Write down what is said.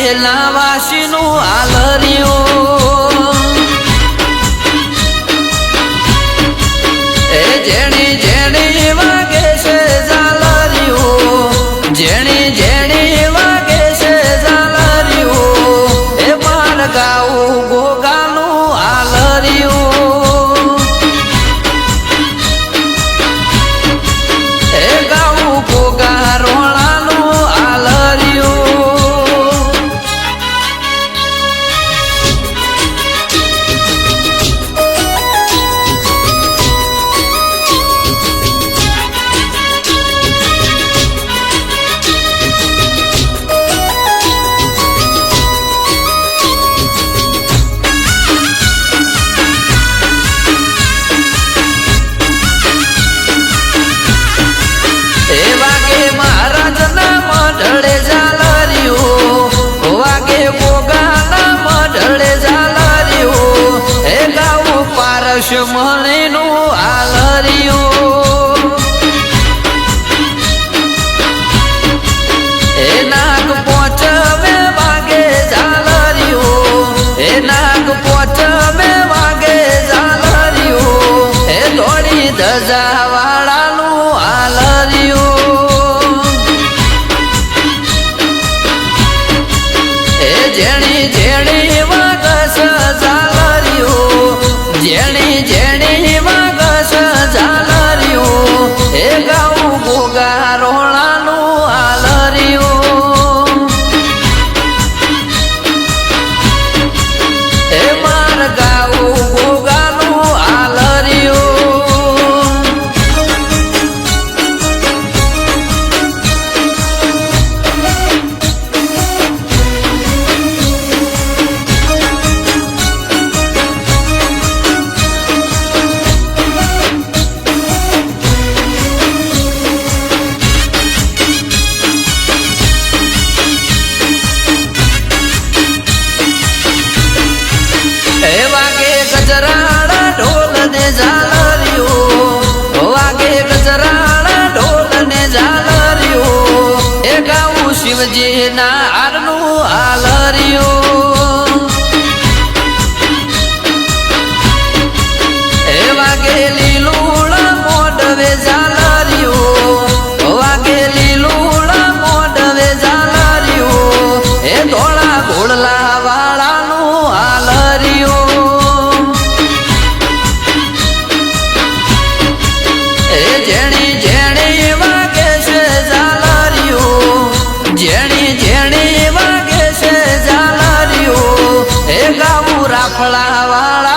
વેલા વાસીનું આલર્યું એ જેણી જેણી વાગે છે ઝાલર્યું જેણી જેણી વાગે છે ઝાલર્યું એ માર ગાવું ગોગાનું આલર્યું એ ગાવું ગોગા રોણાનું આલર્યું મઢળે ઝાલર્યું વાગે ગોગાના મઢળે ઝાલર્યું એ ગાવું પારસ મણીનું આલર્યું એ નાગ પોચમે વાગે ઝાલર્યું એ નાગ પોચમે વાગે ઝાલર્યું એ દોડી ધજા વાળાનું આલર્યું જેણી જેણી વાગસ ઝાલર્યું જેણી જેણી વાગસ ઝાલર્યું એ ગાવું ગોગા રોણાનું આલર્યું એ માર ગાવું ગોગાનું આલર્યું ગજરાણા ઢોલ ને ઝાલર્યું વાગે ગજરાણા ઢોલ ને ઝાલર્યું એ ગાવું શિવજી ના હારનું આલર્યું એ વાગે લીલુડા મોઢવે ઝાલર્યું વાગે લીલુડા મોઢવે ઝાલર્યું એ ધોળા ઘોડલા વાળાનું આલર્યું જેણી જેણી વાગે છે ઝાલર્યું જેણી જેણી વાગે છે ઝાલર્યું એ ગાવું રાફડા વાળા